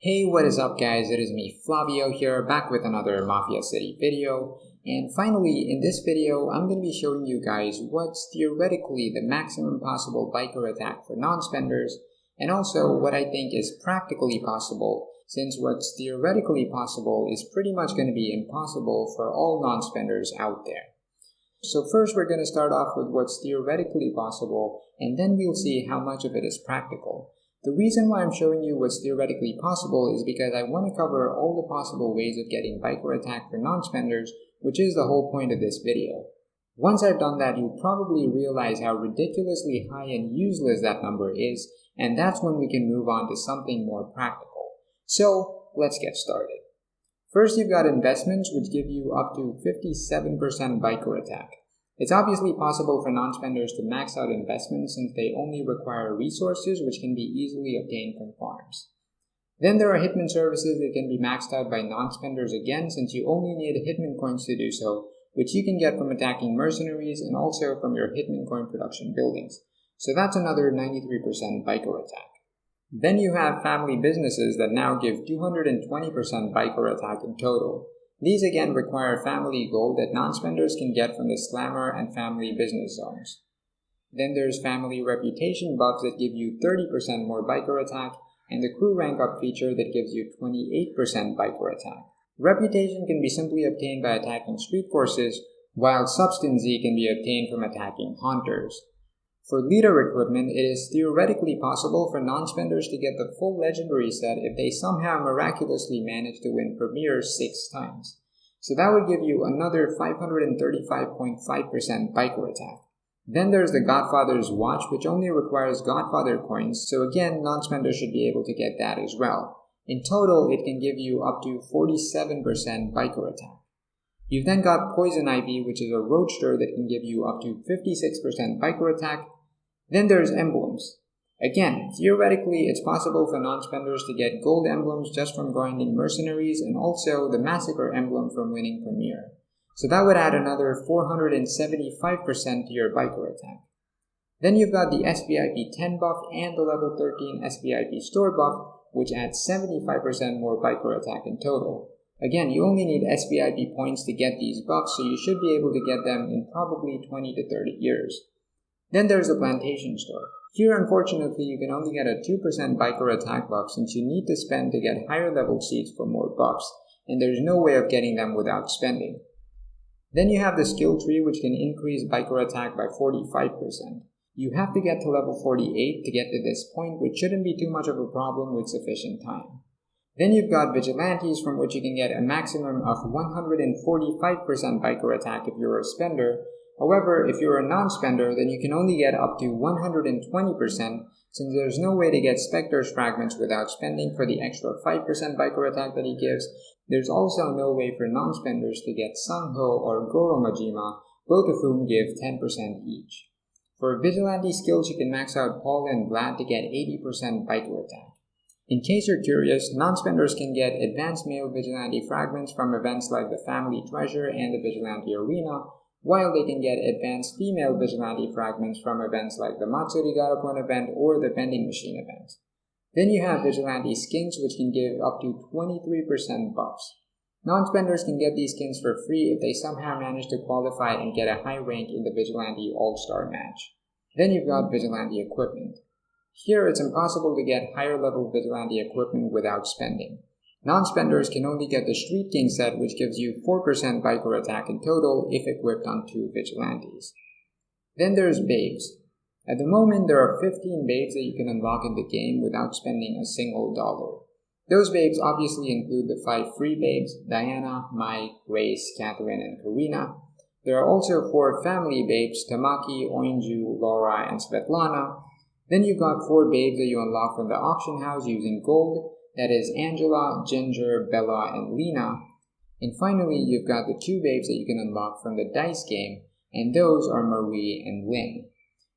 Hey, what is up guys? It is me, Flavio here, back with another Mafia City video. And finally, in this video, I'm going to be showing you guys what's theoretically the maximum possible biker attack for non-spenders, and also what I think is practically possible, since what's theoretically possible is pretty much going to be impossible for all non-spenders out there. So first we're going to start off with what's theoretically possible, and then we'll see how much of it is practical. The reason why I'm showing you what's theoretically possible is because I want to cover all the possible ways of getting biker attack for non-spenders, which is the whole point of this video. Once I've done that, you'll probably realize how ridiculously high and useless that number is, and that's when we can move on to something more practical. So, let's get started. First, you've got investments, which give you up to 57% biker attack. It's obviously possible for non-spenders to max out investments since they only require resources which can be easily obtained from farms. Then there are hitman services that can be maxed out by non-spenders again, since you only need hitman coins to do so, which you can get from attacking mercenaries and also from your hitman coin production buildings. So that's another 93% biker attack. Then you have family businesses that now give 220% biker attack in total. These again require family gold that non-spenders can get from the slammer and family business zones. Then there's family reputation buffs that give you 30% more biker attack, and the crew rank up feature that gives you 28% biker attack. Reputation can be simply obtained by attacking street forces, while Substance Z can be obtained from attacking haunters. For leader equipment, it is theoretically possible for non-spenders to get the full legendary set if they somehow miraculously manage to win Premier 6 times. So that would give you another 535.5% biker attack. Then there's the Godfather's watch, which only requires Godfather coins, so again, non-spenders should be able to get that as well. In total, it can give you up to 47% biker attack. You've then got Poison Ivy, which is a roadster that can give you up to 56% biker attack. Then there's Emblems. Again, theoretically, it's possible for non-spenders to get gold emblems just from grinding mercenaries and also the Massacre emblem from winning Premier. So that would add another 475% to your biker attack. Then you've got the SBIP 10 buff and the level 13 SBIP store buff, which adds 75% more biker attack in total. Again, you only need SBIP points to get these buffs, so you should be able to get them in probably 20 to 30 years. Then there's the Plantation Store. Here, unfortunately, you can only get a 2% biker attack buff since you need to spend to get higher level seats for more buffs, and there's no way of getting them without spending. Then you have the skill tree, which can increase biker attack by 45%. You have to get to level 48 to get to this point, which shouldn't be too much of a problem with sufficient time. Then you've got Vigilantes, from which you can get a maximum of 145% biker attack if you're a spender. However, if you're a non-spender, then you can only get up to 120%, since there's no way to get Spectre's fragments without spending for the extra 5% biker attack that he gives. There's also no way for non-spenders to get Sangho or Goro Majima, both of whom give 10% each. For Vigilante Skills, you can max out Paul and Vlad to get 80% biker attack. In case you're curious, non-spenders can get advanced male Vigilante fragments from events like the Family Treasure and the Vigilante Arena, while they can get advanced female Vigilante fragments from events like the Matsuri Garapon event or the Vending Machine event. Then you have Vigilante Skins, which can give up to 23% buffs. Non-spenders can get these skins for free if they somehow manage to qualify and get a high rank in the Vigilante All-Star match. Then you've got Vigilante Equipment. Here, it's impossible to get higher level Vigilante equipment without spending. Non-spenders can only get the Street King set, which gives you 4% biker attack in total if equipped on 2 Vigilantes. Then there's Babes. At the moment, there are 15 Babes that you can unlock in the game without spending a single dollar. Those Babes obviously include the 5 free Babes: Diana, Mai, Grace, Catherine, and Karina. There are also 4 family Babes: Tamaki, Oinju, Laura, and Svetlana. Then you've got 4 Babes that you unlock from the auction house using gold. That is Angela, Ginger, Bella, and Lena. And finally, you've got the 2 Babes that you can unlock from the dice game, and those are Marie and Lynn.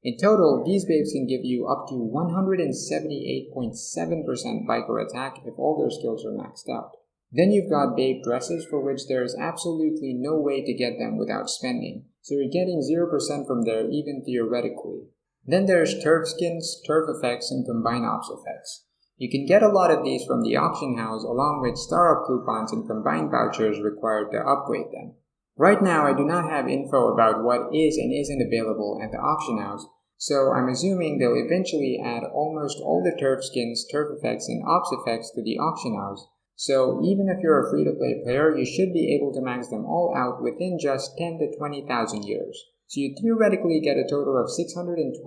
In total, these Babes can give you up to 178.7% biker attack if all their skills are maxed out. Then you've got Babe dresses, for which there is absolutely no way to get them without spending, so you're getting 0% from there even theoretically. Then there's turf skins, turf effects, and combine ops effects. You can get a lot of these from the auction house along with star-up coupons and combined vouchers required to upgrade them. Right now, I do not have info about what is and isn't available at the auction house, so I'm assuming they'll eventually add almost all the turf skins, turf effects, and ops effects to the auction house. So even if you're a free-to-play player, you should be able to max them all out within just 10 to 20,000 years. So you theoretically get a total of 620%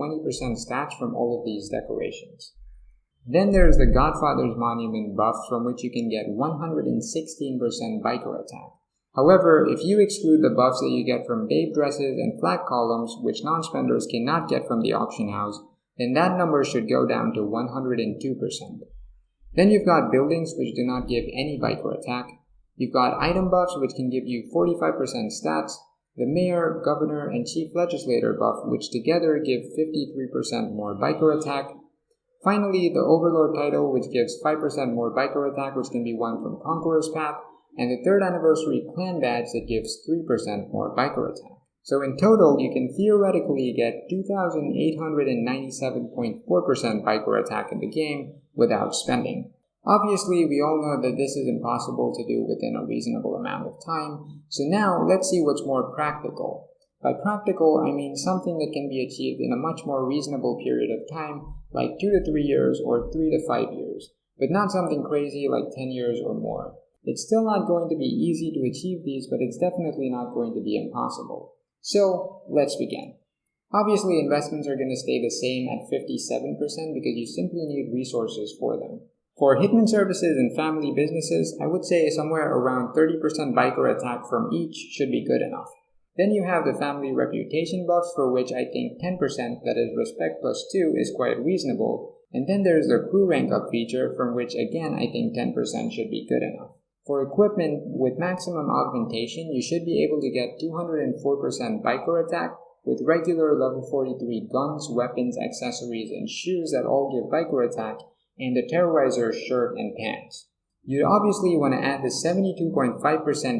stats from all of these decorations. Then there's the Godfather's Monument buff, from which you can get 116% biker attack. However, if you exclude the buffs that you get from babe dresses and flag columns, which non-spenders cannot get from the auction house, then that number should go down to 102%. Then you've got buildings, which do not give any biker attack. You've got item buffs, which can give you 45% stats, the mayor, governor, and chief legislator buff, which together give 53% more biker attack. Finally, the Overlord title, which gives 5% more biker attack, which can be won from Conqueror's Path, and the 3rd anniversary clan badge that gives 3% more biker attack. So in total, you can theoretically get 2,897.4% biker attack in the game without spending. Obviously, we all know that this is impossible to do within a reasonable amount of time, so now let's see what's more practical. By practical, I mean something that can be achieved in a much more reasonable period of time, like 2 to 3 years or 3 to 5 years, but not something crazy like 10 years or more. It's still not going to be easy to achieve these, but it's definitely not going to be impossible. So, let's begin. Obviously, investments are going to stay the same at 57% because you simply need resources for them. For hitman services and family businesses, I would say somewhere around 30% biker attack from each should be good enough. Then you have the family reputation buffs, for which I think 10%, that is respect plus 2, is quite reasonable. And then there's the crew rank up feature, from which again I think 10% should be good enough. For equipment, with maximum augmentation, you should be able to get 204% biker attack, with regular level 43 guns, weapons, accessories, and shoes that all give biker attack, and the Terrorizer shirt and pants. You'd obviously want to add the 72.5%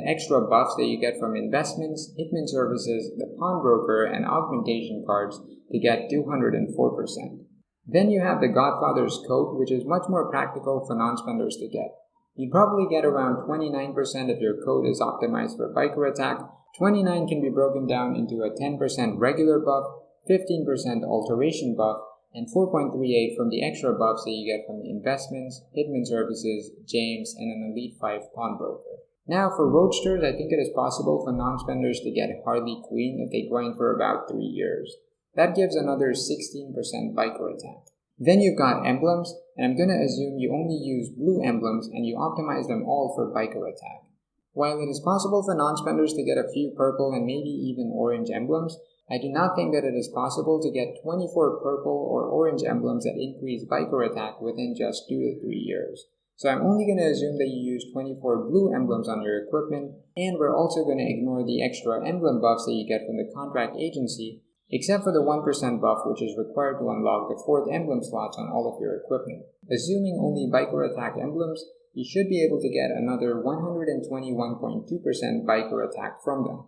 extra buffs that you get from investments, hitman services, the pawnbroker, and augmentation cards to get 204%. Then you have the Godfather's coat, which is much more practical for non-spenders to get. You'd probably get around 29% if your code is optimized for biker attack. 29 can be broken down into a 10% regular buff, 15% alteration buff, and 4.38 from the extra buffs that you get from the investments, hitman services, James, and an Elite 5 pawnbroker. Now for roadsters, I think it is possible for non-spenders to get Harley Quinn if they grind for about 3 years. That gives another 16% biker attack. Then you've got emblems, and I'm gonna assume you only use blue emblems and you optimize them all for biker attack. While it is possible for non-spenders to get a few purple and maybe even orange emblems, I do not think that it is possible to get 24 purple or orange emblems that increase biker attack within just 2 to 3 years. So I'm only going to assume that you use 24 blue emblems on your equipment, and we're also going to ignore the extra emblem buffs that you get from the contract agency, except for the 1% buff which is required to unlock the 4th emblem slots on all of your equipment. Assuming only biker attack emblems, you should be able to get another 121.2% biker attack from them.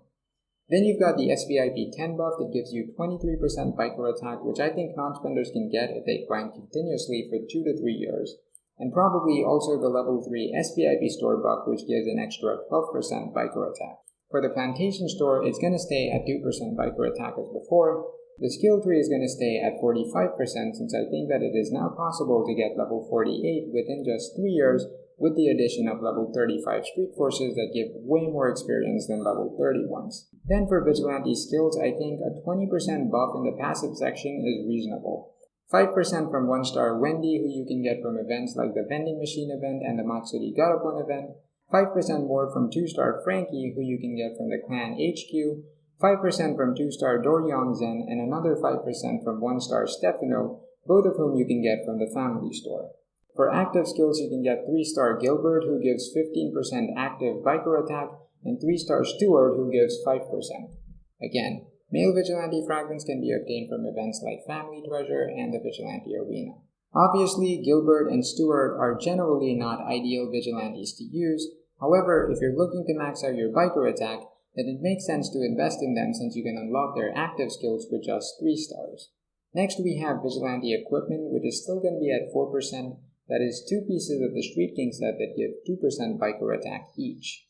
Then you've got the SVIP 10 buff that gives you 23% biker attack, which I think non-spenders can get if they grind continuously for 2 to 3 years, and probably also the level 3 SVIP store buff, which gives an extra 12% biker attack. For the plantation store, it's going to stay at 2% biker attack as before. The skill tree is going to stay at 45% since I think that it is now possible to get level 48 within just 3 years, with the addition of level 35 street forces that give way more experience than level 30 ones. Then for Vigilante Skills, I think a 20% buff in the passive section is reasonable. 5% from 1-star Wendy, who you can get from events like the Vending Machine event and the Matsuri Garapon event, 5% more from 2-star Frankie, who you can get from the Clan HQ, 5% from 2-star Doryong Zen, and another 5% from 1-star Stefano, both of whom you can get from the Family Store. For active skills, you can get 3-star Gilbert, who gives 15% active biker attack, and 3-star Stewart, who gives 5%. Again, male Vigilante fragments can be obtained from events like Family Treasure and the Vigilante Arena. Obviously, Gilbert and Stewart are generally not ideal Vigilantes to use. However, if you're looking to max out your biker attack, then it makes sense to invest in them since you can unlock their active skills with just 3 stars. Next, we have Vigilante Equipment, which is still going to be at 4%, That is 2 pieces of the Street King set that give 2% biker attack each.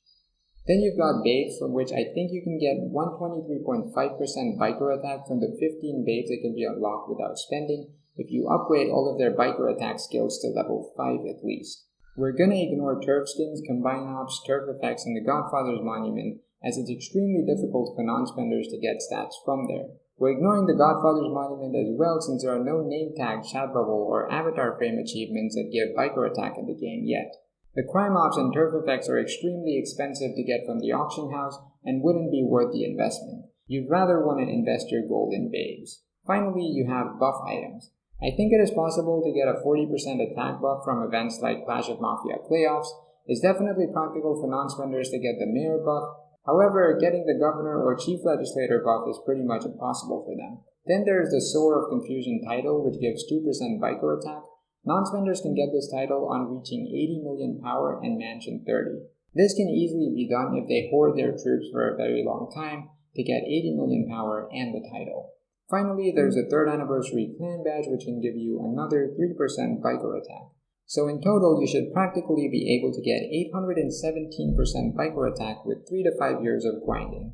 Then you've got babes, from which I think you can get 123.5% biker attack from the 15 babes that can be unlocked without spending if you upgrade all of their biker attack skills to level 5 at least. We're gonna ignore turf skins, combine ops, turf effects, and the Godfather's monument, as it's extremely difficult for non-spenders to get stats from there. We're ignoring the Godfather's monument as well, since there are no name tag, chat bubble, or avatar frame achievements that give biker attack in the game yet. The crime ops and turf effects are extremely expensive to get from the auction house and wouldn't be worth the investment. You'd rather want to invest your gold in babes. Finally, you have buff items. I think it is possible to get a 40% attack buff from events like Clash of Mafia playoffs. It's definitely practical for non-spenders to get the mayor buff. However, getting the governor or chief legislator buff is pretty much impossible for them. Then there's the Soar of Confusion title, which gives 2% biker attack. Non-spenders can get this title on reaching 80 million power and Mansion 30. This can easily be done if they hoard their troops for a very long time to get 80 million power and the title. Finally, there's the 3rd anniversary clan badge, which can give you another 3% biker attack. So in total, you should practically be able to get 817% biker attack with 3 to 5 years of grinding.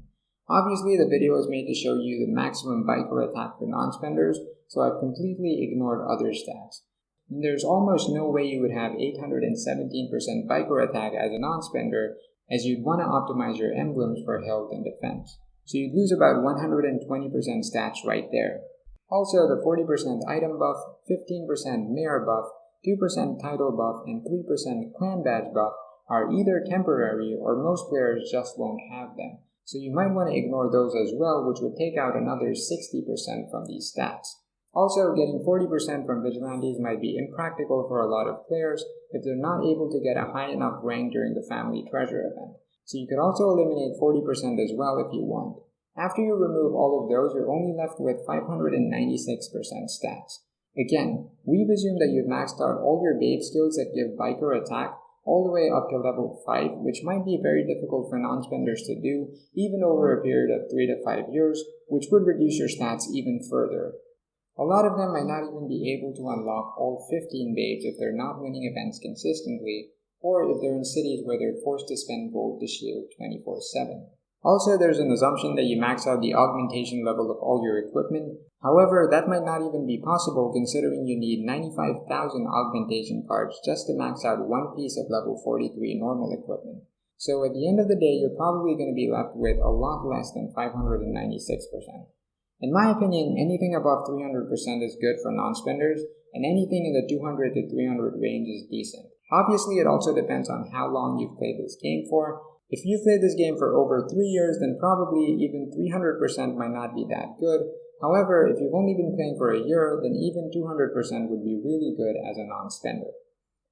Obviously, the video is made to show you the maximum biker attack for non-spenders, so I've completely ignored other stats. And there's almost no way you would have 817% biker attack as a non-spender, as you'd want to optimize your emblems for health and defense. So you'd lose about 120% stats right there. Also, the 40% item buff, 15% mayor buff, 2% title buff, and 3% clan badge buff are either temporary or most players just won't have them. So you might want to ignore those as well, which would take out another 60% from these stats. Also, getting 40% from Vigilantes might be impractical for a lot of players if they're not able to get a high enough rank during the Family Treasure event. So you could also eliminate 40% as well if you want. After you remove all of those, you're only left with 596% stats. Again, we've assumed that you've maxed out all your babe skills that give biker attack all the way up to level 5, which might be very difficult for non-spenders to do, even over a period of 3 to 5 years, which would reduce your stats even further. A lot of them might not even be able to unlock all 15 babes if they're not winning events consistently, or if they're in cities where they're forced to spend gold to shield 24/7. Also, there's an assumption that you max out the augmentation level of all your equipment. However, that might not even be possible considering you need 95,000 augmentation cards just to max out one piece of level 43 normal equipment. So at the end of the day, you're probably going to be left with a lot less than 596%. In my opinion, anything above 300% is good for non-spenders, and anything in the 200 to 300 range is decent. Obviously, it also depends on how long you've played this game for. If you've played this game for over 3 years, then probably even 300% might not be that good. However, if you've only been playing for a year, then even 200% would be really good as a non-spender.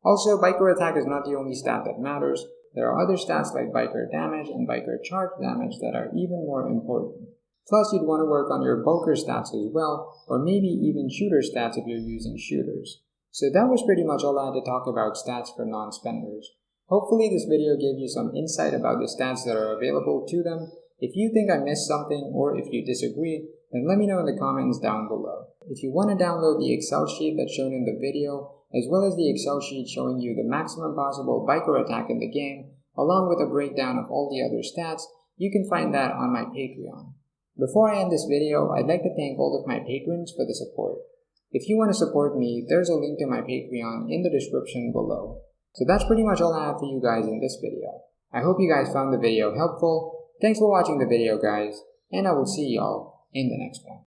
Also, biker attack is not the only stat that matters. There are other stats like biker damage and biker charge damage that are even more important. Plus, you'd want to work on your bulker stats as well, or maybe even shooter stats if you're using shooters. So that was pretty much all I had to talk about stats for non-spenders. Hopefully this video gave you some insight about the stats that are available to them. If you think I missed something or if you disagree, then let me know in the comments down below. If you want to download the Excel sheet that's shown in the video, as well as the Excel sheet showing you the maximum possible biker attack in the game, along with a breakdown of all the other stats, you can find that on my Patreon. Before I end this video, I'd like to thank all of my patrons for the support. If you want to support me, there's a link to my Patreon in the description below. So that's pretty much all I have for you guys in this video. I hope you guys found the video helpful. Thanks for watching the video, guys, and I will see y'all in the next one.